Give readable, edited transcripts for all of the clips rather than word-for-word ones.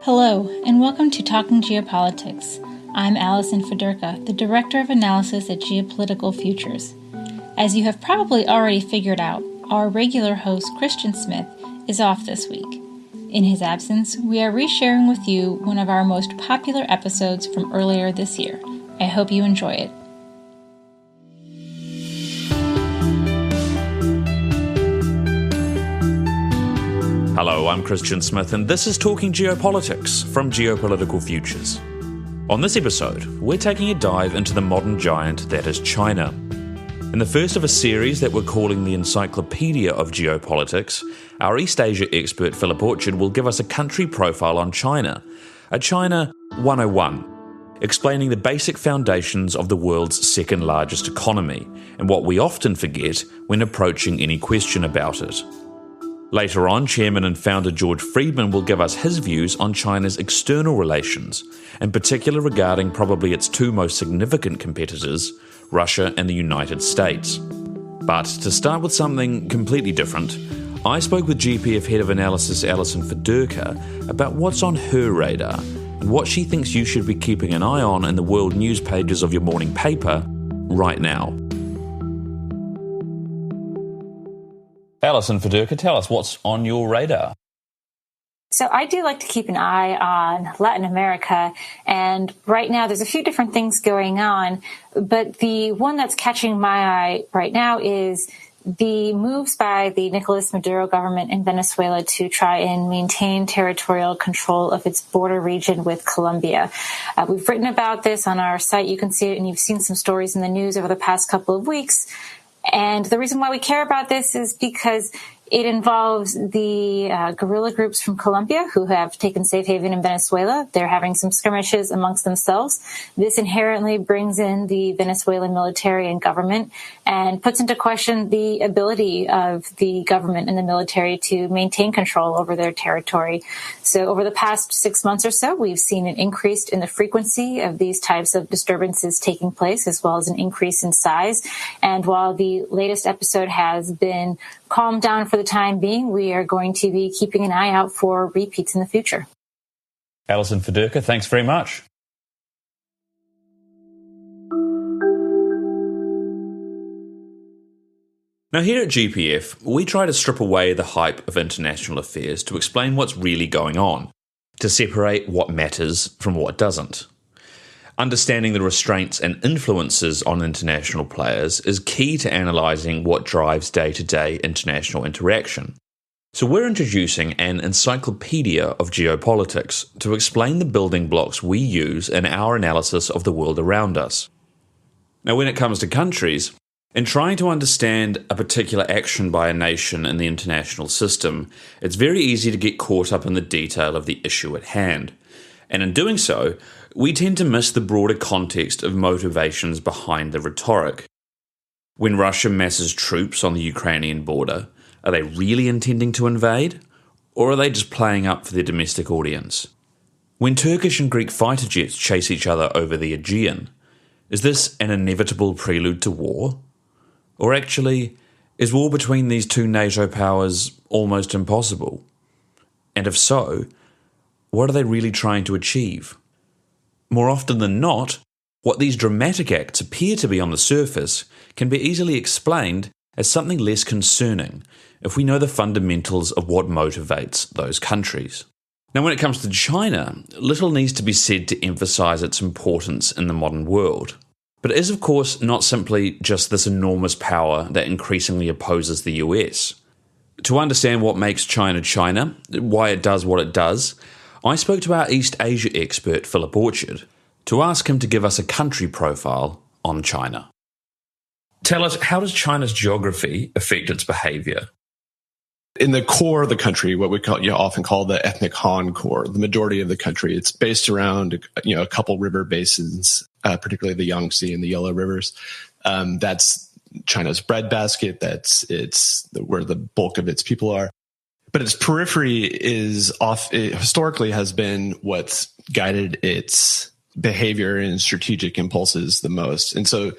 Hello, and welcome to Talking Geopolitics. I'm Allison Fedorka, the Director of Analysis at Geopolitical Futures. As you have probably already figured out, our regular host, Christian Smith, is off this week. In his absence, we are resharing with you one of our most popular episodes from earlier this year. I hope you enjoy it. Hello, I'm Christian Smith, and this is Talking Geopolitics from Geopolitical Futures. On this episode, we're taking a dive into the modern giant that is China. In the first of a series that we're calling the Encyclopedia of Geopolitics, our East Asia expert Philip Orchard will give us a country profile on China, a China 101, explaining the basic foundations of the world's second largest economy, and what we often forget when approaching any question about it. Later on, Chairman and founder George Friedman will give us his views on China's external relations, in particular regarding probably its two most significant competitors, Russia and the United States. But to start with something completely different, I spoke with GPF Head of Analysis Alison Fedorka about what's on her radar and what she thinks you should be keeping an eye on in the world news pages of your morning paper right now. Alison Fedorka, tell us what's on your radar. So I do like to keep an eye on Latin America, and right now there's a few different things going on, but the one that's catching my eye right now is the moves by the Nicolas Maduro government in Venezuela to try and maintain territorial control of its border region with Colombia. We've written about this on our site. You can see it, and you've seen some stories in the news over the past couple of weeks. And the reason why we care about this is because it involves the guerrilla groups from Colombia who have taken safe haven in Venezuela. They're having some skirmishes amongst themselves. This inherently brings in the Venezuelan military and government and puts into question the ability of the government and the military to maintain control over their territory. So over the past 6 months or so, we've seen an increase in the frequency of these types of disturbances taking place, as well as an increase in size. And while the latest episode has been calmed down for the time being, we are going to be keeping an eye out for repeats in the future. Alison Fedorka, thanks very much. Now, here at GPF, we try to strip away the hype of international affairs to explain what's really going on, to separate what matters from what doesn't. Understanding the restraints and influences on international players is key to analysing what drives day-to-day international interaction. So we're introducing an encyclopedia of geopolitics to explain the building blocks we use in our analysis of the world around us. Now, when it comes to countries, in trying to understand a particular action by a nation in the international system, it's very easy to get caught up in the detail of the issue at hand. And in doing so, we tend to miss the broader context of motivations behind the rhetoric. When Russia masses troops on the Ukrainian border, are they really intending to invade? Or are they just playing up for their domestic audience? When Turkish and Greek fighter jets chase each other over the Aegean, is this an inevitable prelude to war? Or actually, is war between these two NATO powers almost impossible? And if so, what are they really trying to achieve? More often than not, what these dramatic acts appear to be on the surface can be easily explained as something less concerning if we know the fundamentals of what motivates those countries. Now, when it comes to China, little needs to be said to emphasise its importance in the modern world. But it is, of course, not simply just this enormous power that increasingly opposes the US. To understand what makes China China, why it does what it does, I spoke to our East Asia expert Philip Orchard to ask him to give us a country profile on China. Tell us, how does China's geography affect its behaviour? In the core of the country, what we often call the ethnic Han core, the majority of the country, it's based around a couple river basins, particularly the Yangtze and the Yellow rivers. That's China's breadbasket. It's where the bulk of its people are. But its periphery historically has been what's guided its behavior and strategic impulses the most. And so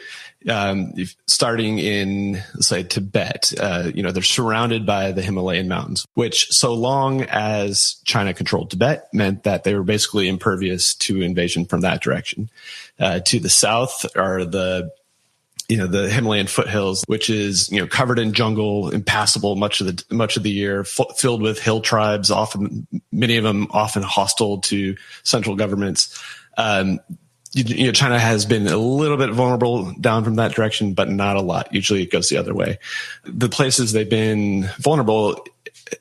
starting in, say, Tibet. They're surrounded by the Himalayan mountains, which, so long as China controlled Tibet, meant that they were basically impervious to invasion from that direction. To the south are the Himalayan foothills, which is, covered in jungle, impassable much of the year, filled with hill tribes, many of them often hostile to central governments. China has been a little bit vulnerable down from that direction, but not a lot. Usually it goes the other way. The places they've been vulnerable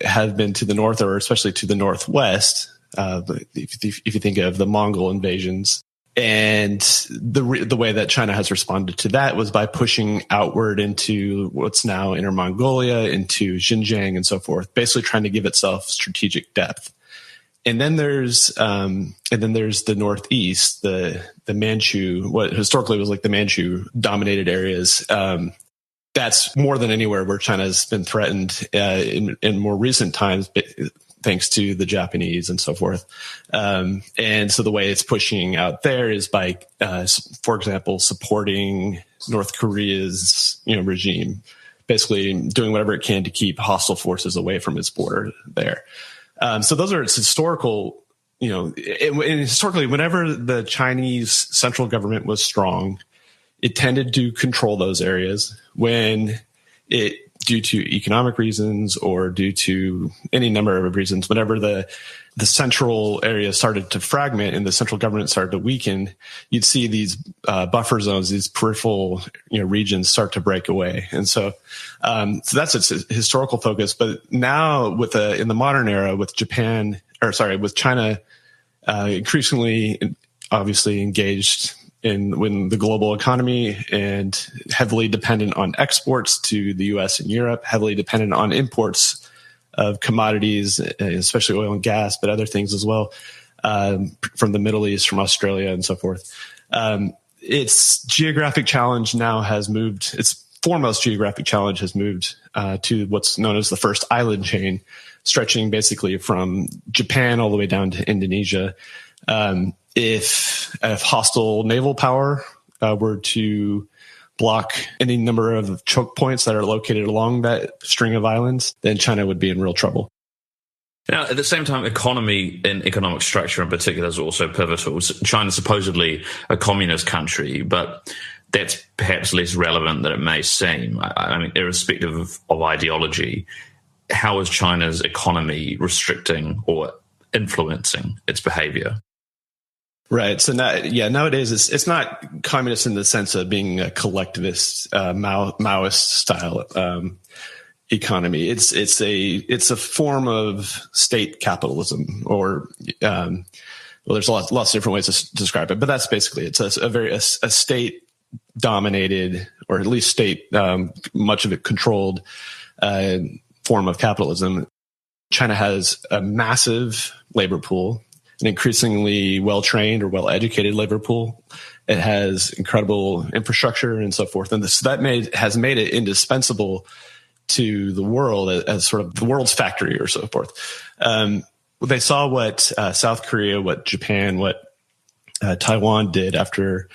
have been to the north, or especially to the northwest. If you think of the Mongol invasions, and the way that China has responded to that was by pushing outward into what's now Inner Mongolia, into Xinjiang and so forth, basically trying to give itself strategic depth. And then there's the northeast, the Manchu, what historically was like the Manchu dominated areas. That's more than anywhere where China has been threatened in more recent times, thanks to the Japanese and so forth. And so the way it's pushing out there is by, for example, supporting North Korea's regime, basically doing whatever it can to keep hostile forces away from its border there. So those are its historical, and historically, whenever the Chinese central government was strong, it tended to control those areas. When it, due to economic reasons or due to any number of reasons, whenever the central area started to fragment and the central government started to weaken, you'd see these buffer zones, these peripheral regions start to break away. And so that's its historical focus. But now in the modern era, with China increasingly obviously engaged in the global economy and heavily dependent on exports to the US and Europe, heavily dependent on imports of commodities, especially oil and gas, but other things as well, from the Middle East, from Australia and so forth. Its geographic challenge now has moved, its foremost geographic challenge has moved to what's known as the first island chain, stretching basically from Japan all the way down to Indonesia. If hostile naval power were to block any number of choke points that are located along that string of islands, then China would be in real trouble. Now, at the same time, economy and economic structure in particular is also pivotal. China's supposedly a communist country, but that's perhaps less relevant than it may seem. I mean, irrespective of ideology, how is China's economy restricting or influencing its behavior? Right. So nowadays it's not communist in the sense of being a collectivist, Maoist style economy. It's a form of state capitalism, or there's lots of different ways to describe it, but that's basically it's a state dominated, or at least state much of it controlled form of capitalism. China has a massive labor pool, an increasingly well-trained or well-educated labor pool. It has incredible infrastructure and so forth. And has made it indispensable to the world as sort of the world's factory or so forth. They saw what South Korea, what Japan, what Taiwan did after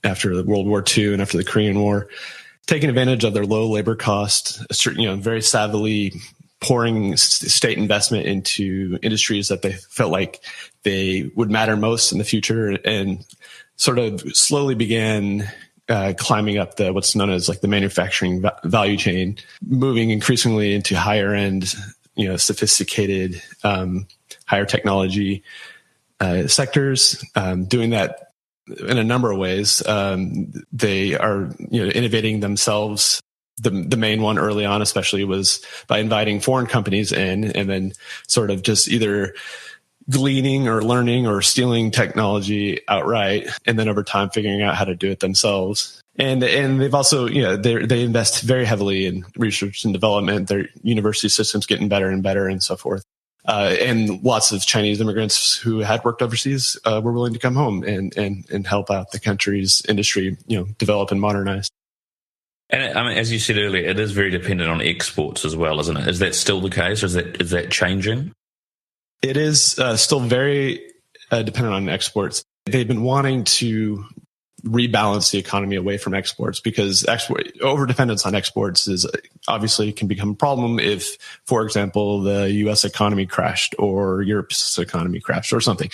World War II and after the Korean War, taking advantage of their low labor cost, very savvily pouring state investment into industries that they felt like they would matter most in the future, and sort of slowly began climbing up what's known as like the manufacturing value chain, moving increasingly into higher end, sophisticated, higher technology sectors, doing that in a number of ways. They are innovating themselves. The main one early on, especially, was by inviting foreign companies in and then sort of just either gleaning or learning or stealing technology outright, and then over time figuring out how to do it themselves. And they've also, they invest very heavily in research and development. Their university system's getting better and better and so forth. And lots of Chinese immigrants who had worked overseas were willing to come home and help out the country's industry, develop and modernize. And I mean, as you said earlier, it is very dependent on exports as well, isn't it? Is that still the case, or is that changing? It is still very dependent on exports. They've been wanting to rebalance the economy away from exports, because over dependence on exports is obviously can become a problem if, for example, the U.S. economy crashed or Europe's economy crashed or something.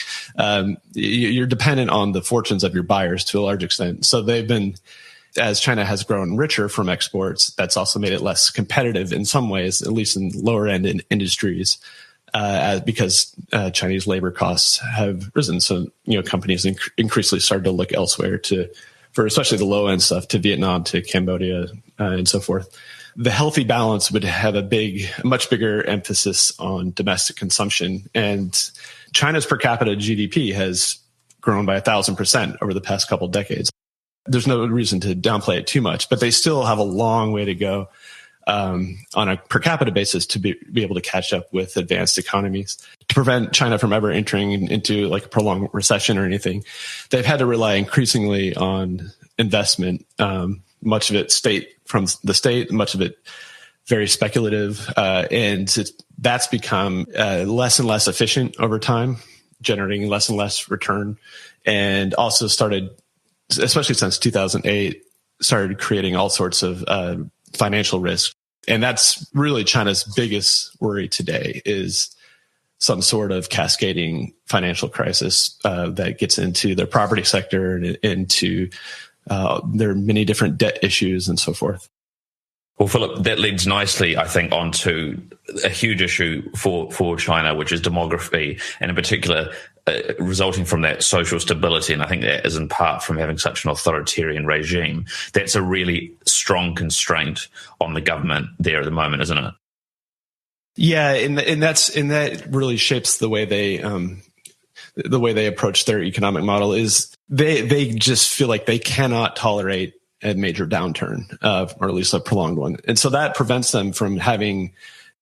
You're dependent on the fortunes of your buyers to a large extent. So as China has grown richer from exports, that's also made it less competitive in some ways, at least in lower end industries. Because Chinese labor costs have risen. So, companies increasingly started to look elsewhere for especially the low end stuff, to Vietnam, to Cambodia, and so forth. The healthy balance would have a much bigger emphasis on domestic consumption. And China's per capita GDP has grown by 1,000% over the past couple of decades. There's no reason to downplay it too much, but they still have a long way to go on a per capita basis to be able to catch up with advanced economies. To prevent China from ever entering into like a prolonged recession or anything, they've had to rely increasingly on investment, much of it from the state, much of it very speculative, and that's become less and less efficient over time, generating less and less return, and also started, especially since 2008, started creating all sorts of financial risk. And that's really China's biggest worry today, is some sort of cascading financial crisis that gets into their property sector and into their many different debt issues and so forth. Well, Philip, that leads nicely, I think, onto a huge issue for China, which is demography, and in particular, resulting from that social stability. And I think that is in part from having such an authoritarian regime. That's a really strong constraint on the government there at the moment, isn't it? Yeah, and that really shapes the way they approach their economic model. Is they just feel like they cannot tolerate a major downturn, or at least a prolonged one, and so that prevents them from having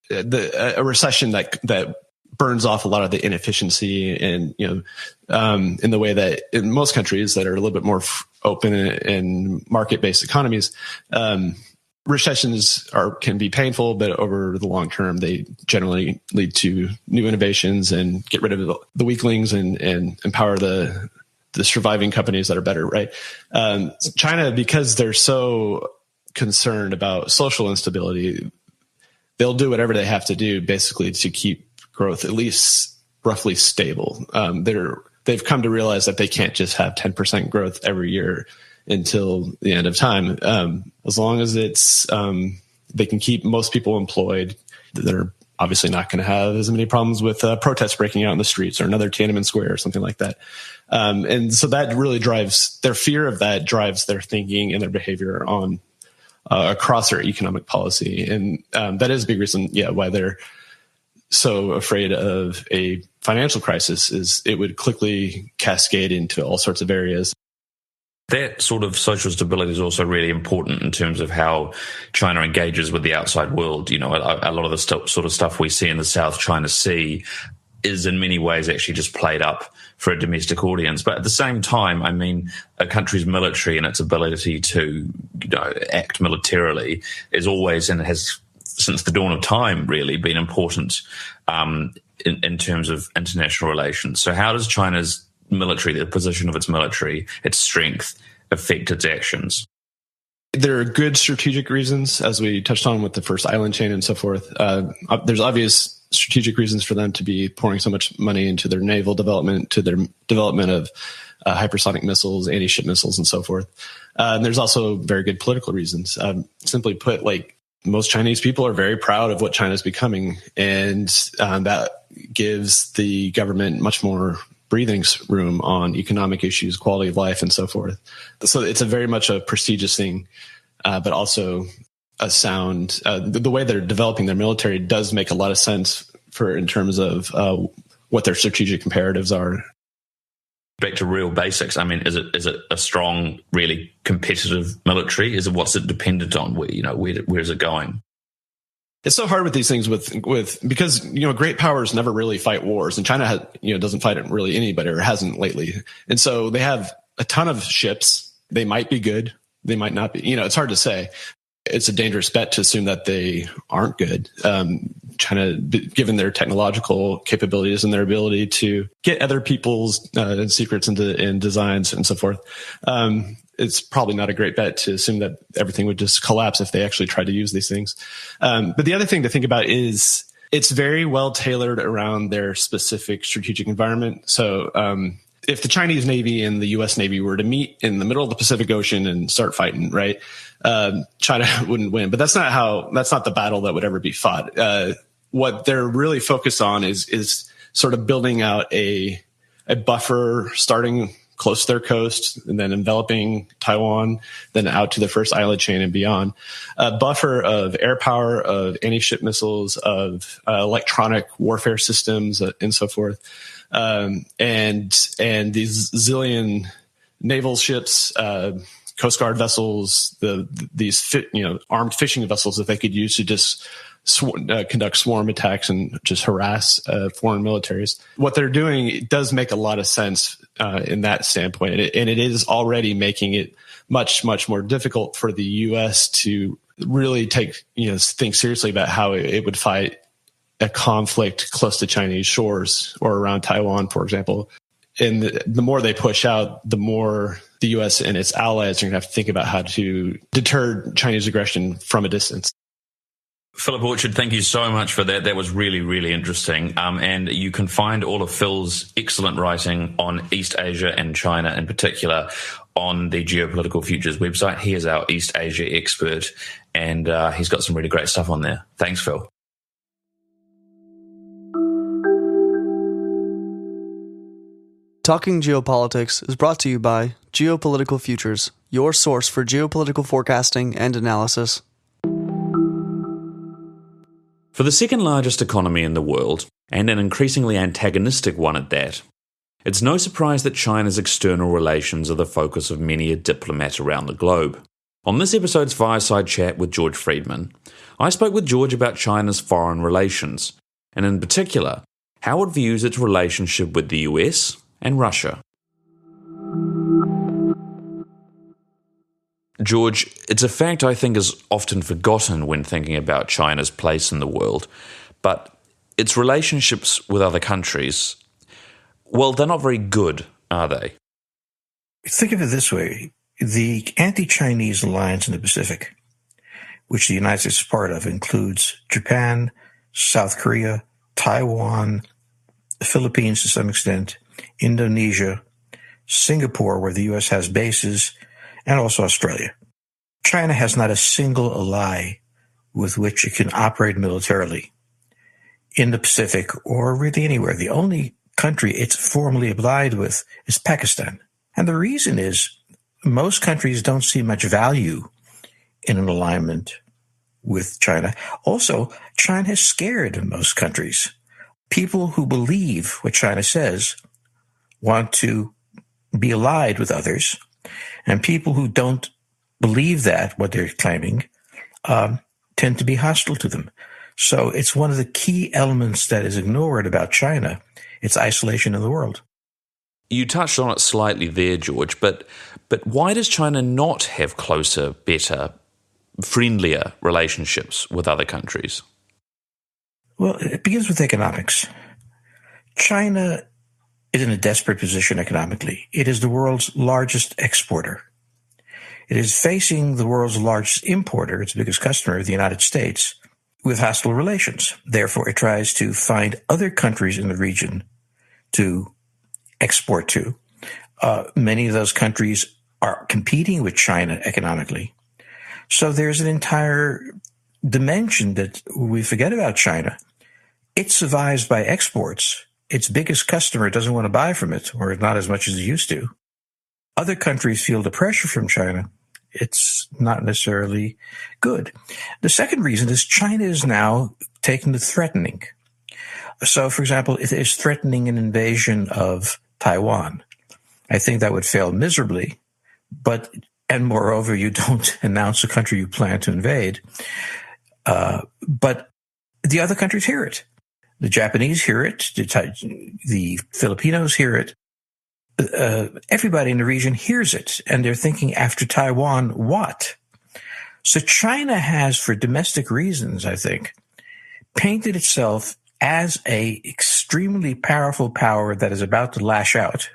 a recession that burns off a lot of the inefficiency, and in the way that in most countries that are a little bit more open and market-based economies, recessions can be painful, but over the long term, they generally lead to new innovations and get rid of the weaklings and empower the surviving companies that are better, right? China, because they're so concerned about social instability, they'll do whatever they have to do basically to keep growth at least roughly stable. They've come to realize that they can't just have 10% growth every year until the end of time. As long as they can keep most people employed, they're obviously not going to have as many problems with protests breaking out in the streets or another Tiananmen Square or something like that. And so that really drives their fear of that, drives their thinking and their behavior on across their economic policy. And that is a big reason, why they're so afraid of a financial crisis, is it would quickly cascade into all sorts of areas. That sort of social stability is also really important in terms of how China engages with the outside world. A lot of the sort of stuff we see in the South China Sea is in many ways actually just played up for a domestic audience. But at the same time, I mean, a country's military and its ability to act militarily is always, and has since the dawn of time really, been important in terms of international relations. So how does China's military, the position of its military, its strength, affect its actions? There are good strategic reasons, as we touched on with the first island chain and so forth. There's obvious strategic reasons for them to be pouring so much money into their naval development, to their development of hypersonic missiles, anti-ship missiles, and so forth. And there's also very good political reasons. Simply put, most Chinese people are very proud of what China's becoming, and that gives the government much more breathing room on economic issues, quality of life, and so forth. So it's very much a prestigious thing, but also a sound. The way they're developing their military does make a lot of sense in terms of what their strategic imperatives are. Back to real basics. I mean, is it a strong, really competitive military? What's it dependent on? Where is it going? It's so hard with these things because great powers never really fight wars, and China doesn't fight really anybody, or hasn't lately. And so they have a ton of ships. They might be good, they might not be. It's hard to say. It's a dangerous bet to assume that they aren't good. China, given their technological capabilities and their ability to get other people's secrets and designs and so forth, it's probably not a great bet to assume that everything would just collapse if they actually tried to use these things. But the other thing to think about is it's very well tailored around their specific strategic environment. So if the Chinese Navy and the U.S. Navy were to meet in the middle of the Pacific Ocean and start fighting, right, China wouldn't win. But that's not the battle that would ever be fought. What they're really focused on is sort of building out a buffer starting close to their coast and then enveloping Taiwan, then out to the first island chain and beyond. A buffer of air power, of anti-ship missiles, of electronic warfare systems, and so forth. And these zillion naval ships, Coast Guard vessels, these armed fishing vessels that they could use to just conduct swarm attacks and just harass foreign militaries. What they're doing, it does make a lot of sense in that standpoint, and it is already making it much, much more difficult for the U.S. to really think seriously about how it would fight a conflict close to Chinese shores or around Taiwan, for example. And the more they push out, the more the U.S. and its allies are going to have to think about how to deter Chinese aggression from a distance. Philip Orchard, thank you so much for that. That was really, really interesting. And you can find all of Phil's excellent writing on East Asia and China in particular on the Geopolitical Futures website. He is our East Asia expert, and he's got some really great stuff on there. Thanks, Phil. Talking Geopolitics is brought to you by Geopolitical Futures, your source for geopolitical forecasting and analysis. For the second largest economy in the world, and an increasingly antagonistic one at that, it's no surprise that China's external relations are the focus of many a diplomat around the globe. On this episode's Fireside Chat with George Friedman, I spoke with George about China's foreign relations, and in particular, how it views its relationship with the US and Russia. George, it's a fact I think is often forgotten when thinking about China's place in the world, but its relationships with other countries, well, they're not very good, are they? Think of it this way. The anti-Chinese alliance in the Pacific, which the United States is part of, includes Japan, South Korea, Taiwan, the Philippines to some extent, Indonesia, Singapore, where the U.S. has bases, and also Australia. China has not a single ally with which it can operate militarily in the Pacific or really anywhere. The only country it's formally allied with is Pakistan. And the reason is most countries don't see much value in an alignment with China. Also, China has scared most countries. People who believe what China says want to be allied with others, and people who don't believe that, what they're claiming, tend to be hostile to them. So it's one of the key elements that is ignored about China, its isolation in the world. You touched on it slightly there, George, but why does China not have closer, better, friendlier relationships with other countries? Well, it begins with economics. China is in a desperate position economically. It is the world's largest exporter. It is facing the world's largest importer, its biggest customer, the United States, with hostile relations. Therefore, it tries to find other countries in the region to export to. Many of those countries are competing with China economically. So there's an entire dimension that we forget about China. It survives by exports. Its biggest customer doesn't want to buy from it, or not as much as it used to. Other countries feel the pressure from China. It's not necessarily good. The second reason is China is now taken to threatening. So, for example, it is threatening an invasion of Taiwan. I think that would fail miserably, and moreover, you don't announce a country you plan to invade. But the other countries hear it. The Japanese hear it. The Filipinos hear it. Everybody in the region hears it, and they're thinking, after Taiwan, what? So China has, for domestic reasons, I think, painted itself as a extremely powerful power that is about to lash out,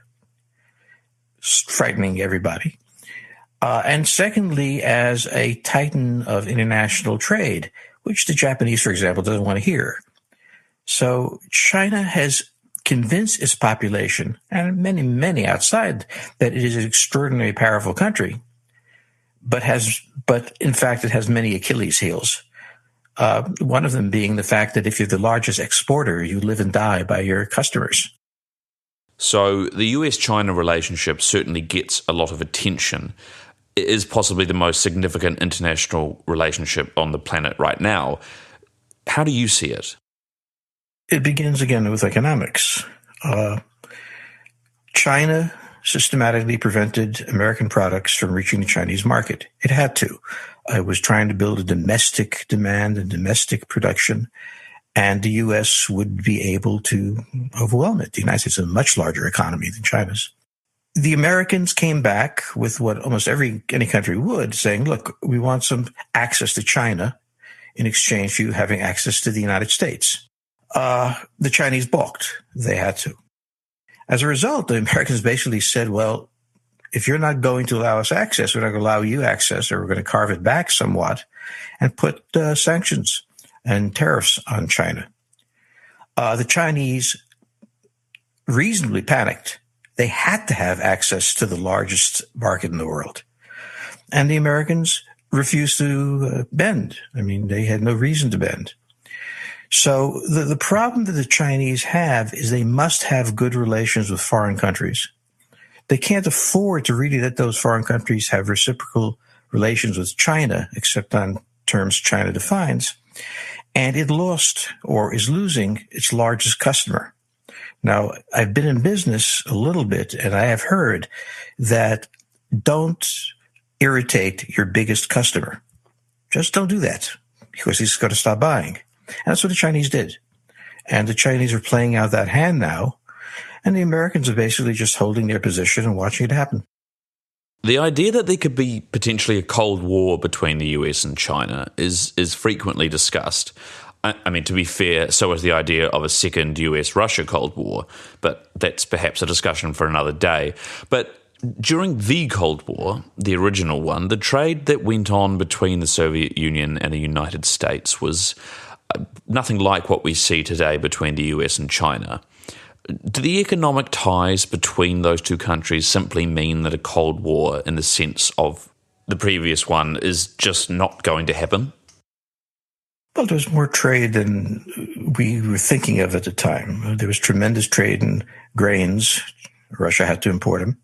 frightening everybody. And secondly, as a titan of international trade, which the Japanese, for example, doesn't want to hear. So China has convinced its population, and many, many outside, that it is an extraordinarily powerful country, but in fact it has many Achilles heels. One of them being the fact that if you're the largest exporter, you live and die by your customers. So the US-China relationship certainly gets a lot of attention. It is possibly the most significant international relationship on the planet right now. How do you see it? It begins again with economics. China systematically prevented American products from reaching the Chinese market. It had to. It was trying to build a domestic demand and domestic production, and the U.S. would be able to overwhelm it. The United States is a much larger economy than China's. The Americans came back with what almost any country would, saying, look, we want some access to China in exchange for you having access to the United States. The Chinese balked. They had to. As a result, the Americans basically said, well, if you're not going to allow us access, we're not going to allow you access, or we're going to carve it back somewhat and put sanctions and tariffs on China. The Chinese reasonably panicked. They had to have access to the largest market in the world. And the Americans refused to bend. I mean, they had no reason to bend. So the problem that the Chinese have is they must have good relations with foreign countries. They can't afford to really let those foreign countries have reciprocal relations with China, except on terms China defines. And it lost or is losing its largest customer. Now, I've been in business a little bit, and I have heard that don't irritate your biggest customer. Just don't do that, because he's going to stop buying. And that's what the Chinese did. And the Chinese are playing out that hand now, and the Americans are basically just holding their position and watching it happen. The idea that there could be potentially a Cold War between the US and China is frequently discussed. I mean, to be fair, so is the idea of a second US-Russia Cold War, but that's perhaps a discussion for another day. But during the Cold War, the original one, the trade that went on between the Soviet Union and the United States was nothing like what we see today between the US and China. Do the economic ties between those two countries simply mean that a Cold War, in the sense of the previous one, is just not going to happen? Well, there was more trade than we were thinking of at the time. There was tremendous trade in grains. Russia had to import them.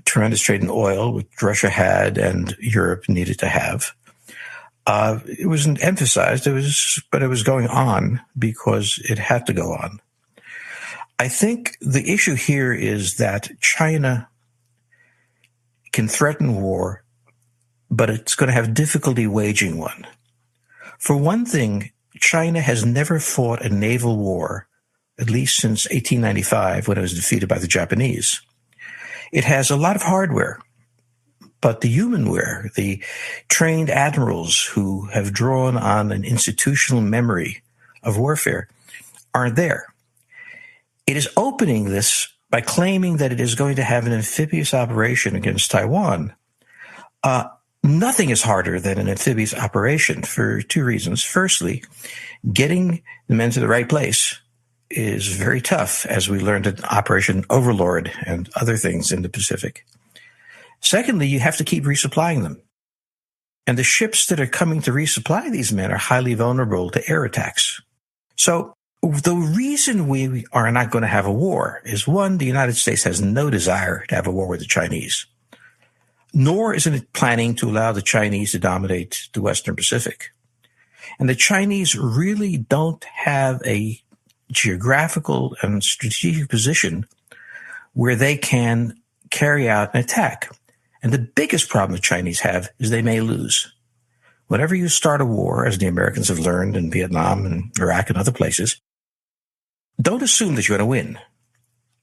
Tremendous trade in oil, which Russia had and Europe needed to have. It wasn't emphasized, but it was going on because it had to go on. I think the issue here is that China can threaten war, but it's going to have difficulty waging one. For one thing, China has never fought a naval war, at least since 1895, when it was defeated by the Japanese. It has a lot of hardware, but the humanware, the trained admirals who have drawn on an institutional memory of warfare, aren't there. It is opening this by claiming that it is going to have an amphibious operation against Taiwan. Nothing is harder than an amphibious operation for two reasons. Firstly, getting the men to the right place is very tough, as we learned in Operation Overlord and other things in the Pacific. Secondly, you have to keep resupplying them. And the ships that are coming to resupply these men are highly vulnerable to air attacks. So the reason we are not going to have a war is, one, the United States has no desire to have a war with the Chinese, nor is it planning to allow the Chinese to dominate the Western Pacific. And the Chinese really don't have a geographical and strategic position where they can carry out an attack. And the biggest problem the Chinese have is they may lose. Whenever you start a war, as the Americans have learned in Vietnam and Iraq and other places, don't assume that you're going to win.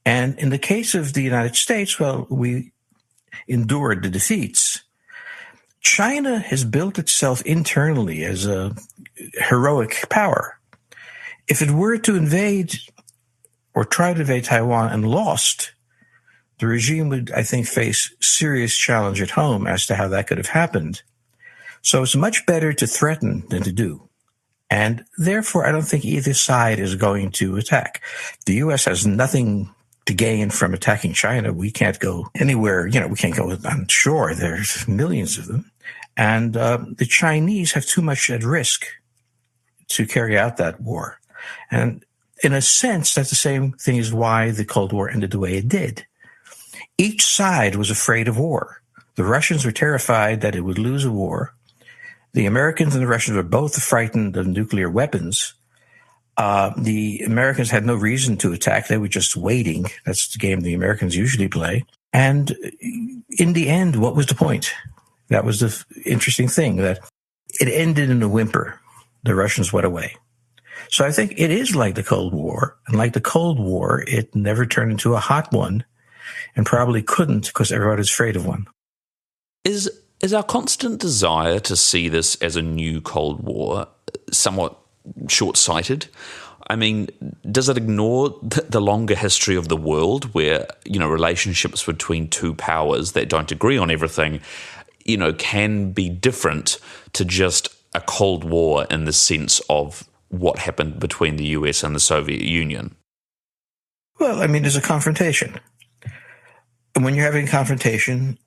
And in the case of the United States, well, we endured the defeats. China has built itself internally as a heroic power. If it were to invade or try to invade Taiwan and lost, the regime would, I think, face serious challenge at home as to how that could have happened. So it's much better to threaten than to do. And therefore, I don't think either side is going to attack. The U.S. has nothing to gain from attacking China. We can't go anywhere. We can't go on shore. There's millions of them. And the Chinese have too much at risk to carry out that war. And in a sense, that's the same thing as why the Cold War ended the way it did. Each side was afraid of war. The Russians were terrified that it would lose a war. The Americans and the Russians were both frightened of nuclear weapons. The Americans had no reason to attack. They were just waiting. That's the game the Americans usually play. And in the end, what was the point? That was the interesting thing, that it ended in a whimper. The Russians went away. So I think it is like the Cold War. And like the Cold War, it never turned into a hot one, and probably couldn't because everybody's afraid of one. Is our constant desire to see this as a new Cold War somewhat short-sighted? I mean, does it ignore the longer history of the world where, relationships between two powers that don't agree on everything, can be different to just a Cold War in the sense of what happened between the US and the Soviet Union? Well, I mean, there's a confrontation. And when you're having a confrontation,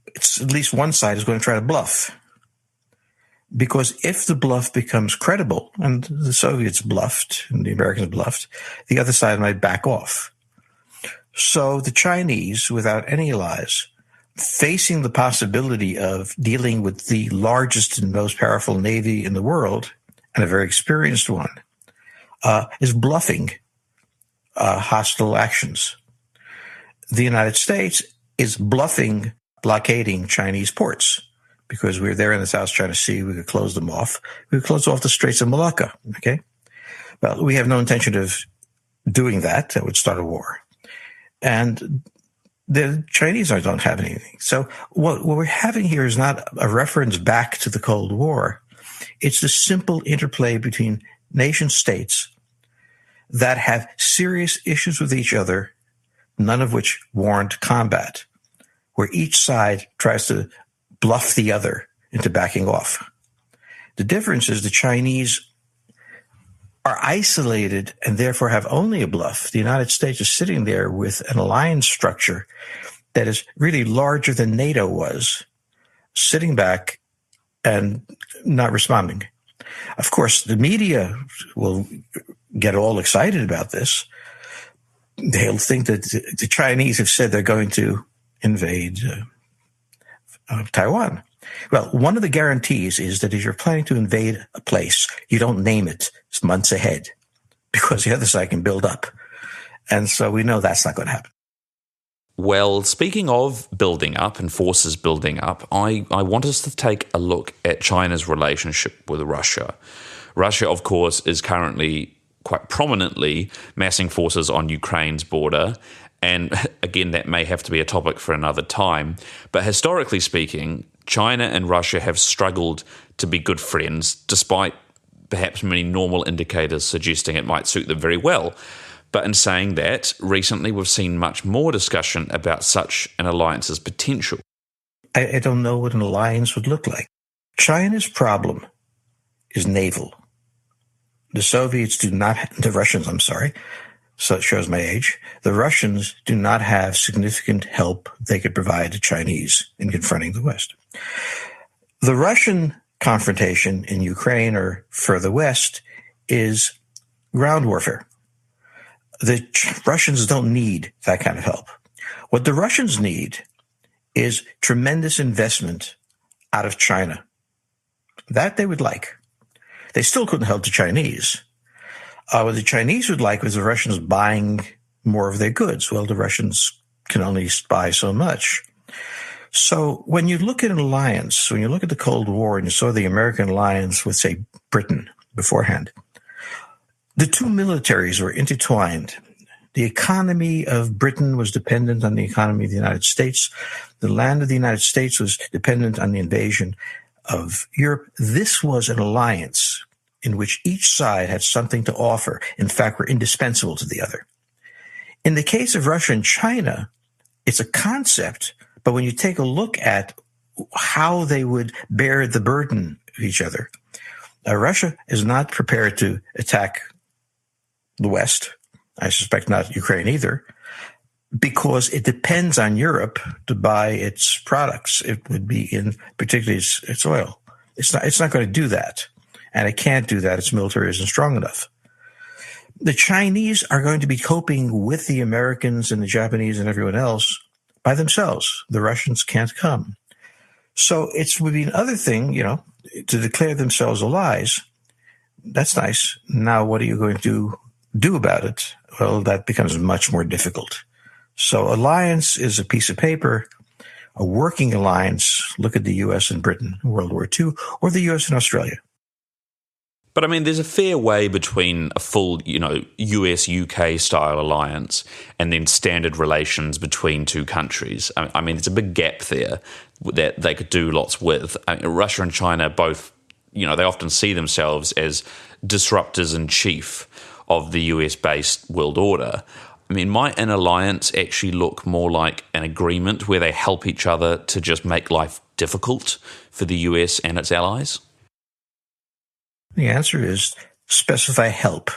it's at least one side is going to try to bluff. Because if the bluff becomes credible, and the Soviets bluffed and the Americans bluffed, the other side might back off. So the Chinese, without any allies, facing the possibility of dealing with the largest and most powerful navy in the world, and a very experienced one, is bluffing hostile actions. The United States is bluffing blockading Chinese ports because we're there in the South China Sea. We could close them off. We could close off the Straits of Malacca. Okay. Well, we have no intention of doing that. That would start a war. And the Chinese don't have anything. So what we're having here is not a reference back to the Cold War. It's the simple interplay between nation states that have serious issues with each other, none of which warrant combat, where each side tries to bluff the other into backing off. The difference is the Chinese are isolated and therefore have only a bluff. The United States is sitting there with an alliance structure that is really larger than NATO was, sitting back and not responding. Of course, the media will get all excited about this. They'll think that the Chinese have said they're going to invade Taiwan. Well, one of the guarantees is that if you're planning to invade a place, you don't name it months ahead because the other side can build up. And so we know that's not going to happen. Well, speaking of building up and forces building up, I want us to take a look at China's relationship with Russia. Russia, of course, is currently quite prominently massing forces on Ukraine's border. And again, that may have to be a topic for another time. But historically speaking, China and Russia have struggled to be good friends, despite perhaps many normal indicators suggesting it might suit them very well. But in saying that, recently we've seen much more discussion about such an alliance's potential. I don't know what an alliance would look like. China's problem is naval. The Russians, so it shows my age. The Russians do not have significant help they could provide the Chinese in confronting the West. The Russian confrontation in Ukraine or further west is ground warfare. The Russians don't need that kind of help. What the Russians need is tremendous investment out of China. That they would like. They still couldn't help the Chinese. What the Chinese would like was the Russians buying more of their goods. Well, the Russians can only buy so much. So when you look at an alliance, when you look at the Cold War and you saw the American alliance with, say, Britain beforehand, the two militaries were intertwined. The economy of Britain was dependent on the economy of the United States. The land of the United States was dependent on the invasion of Europe. This was an alliance in which each side had something to offer, in fact, were indispensable to the other. In the case of Russia and China, it's a concept, but when you take a look at how they would bear the burden of each other, Russia is not prepared to attack the West. I suspect not Ukraine either, because it depends on Europe to buy its products. It would be in particularly its oil. It's not going to do that. And it can't do that. Its military isn't strong enough. The Chinese are going to be coping with the Americans and the Japanese and everyone else by themselves. The Russians can't come. So it would be another thing, to declare themselves allies. That's nice. Now, what are you going to do about it? Well, that becomes much more difficult. So alliance is a piece of paper. A working alliance, look at the U.S. and Britain in World War II, or the U.S. and Australia. But I mean, there's a fair way between a full, US-UK style alliance and then standard relations between two countries. I mean, it's a big gap there that they could do lots with. Russia and China both, they often see themselves as disruptors in chief of the US-based world order. I mean, might an alliance actually look more like an agreement where they help each other to just make life difficult for the US and its allies? The answer is specify help.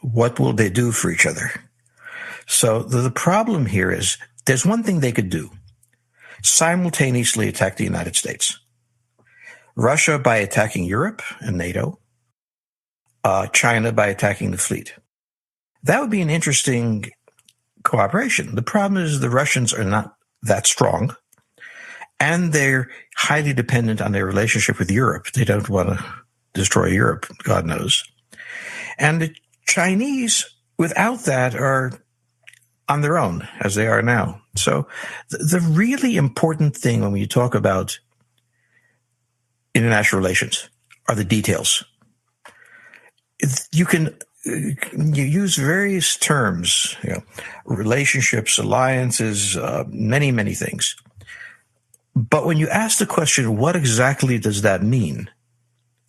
What will they do for each other? So the problem here is there's one thing they could do. Simultaneously attack the United States. Russia by attacking Europe and NATO. China by attacking the fleet. That would be an interesting cooperation. The problem is the Russians are not that strong, and they're highly dependent on their relationship with Europe. They don't want to destroy Europe, God knows. And the Chinese, without that, are on their own, as they are now. So the really important thing when we talk about international relations are the details. You use various terms, relationships, alliances, many, many things. But when you ask the question, what exactly does that mean?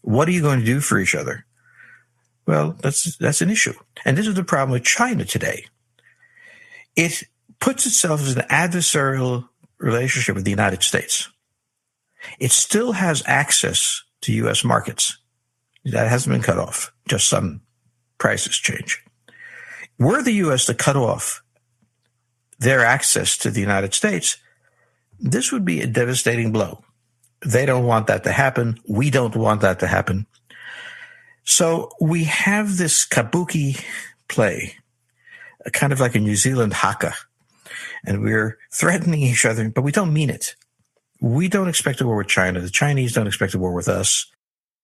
What are you going to do for each other? Well, that's an issue. And this is the problem with China today. It puts itself as an adversarial relationship with the United States. It still has access to U.S. markets. That hasn't been cut off. Just some prices change. Were the U.S. to cut off their access to the United States, this would be a devastating blow. They don't want that to happen. We don't want that to happen. So we have this kabuki play, kind of like a New Zealand haka, and we're threatening each other, but we don't mean it. We don't expect a war with China. The Chinese don't expect a war with us.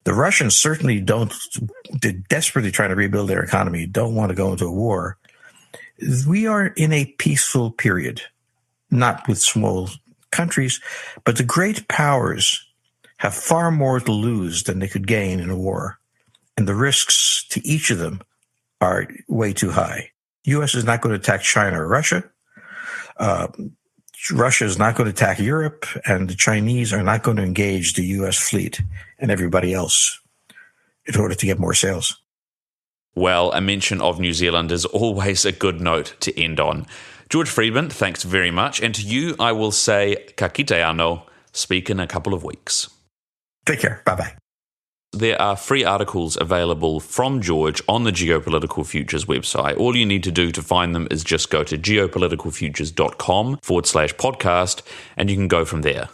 The Russians certainly they're desperately trying to rebuild their economy, don't want to go into a war. We are in a peaceful period, not with small countries, but the great powers have far more to lose than they could gain in a war. And the risks to each of them are way too high. The U.S. is not going to attack China or Russia. Russia is not going to attack Europe, and the Chinese are not going to engage the U.S. fleet and everybody else in order to get more sales. Well, a mention of New Zealand is always a good note to end on. George Friedman, thanks very much. And to you, I will say, ka kite anō, speak in a couple of weeks. Take care. Bye-bye. There are free articles available from George on the Geopolitical Futures website. All you need to do to find them is just go to geopoliticalfutures.com/podcast, and you can go from there.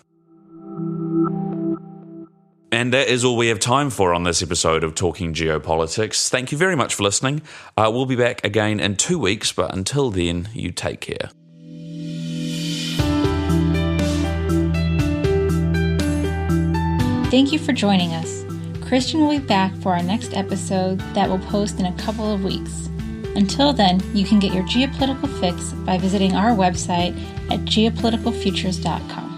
And that is all we have time for on this episode of Talking Geopolitics. Thank you very much for listening. We'll be back again in 2 weeks, but until then, you take care. Thank you for joining us. Christian will be back for our next episode that will post in a couple of weeks. Until then, you can get your geopolitical fix by visiting our website at geopoliticalfutures.com.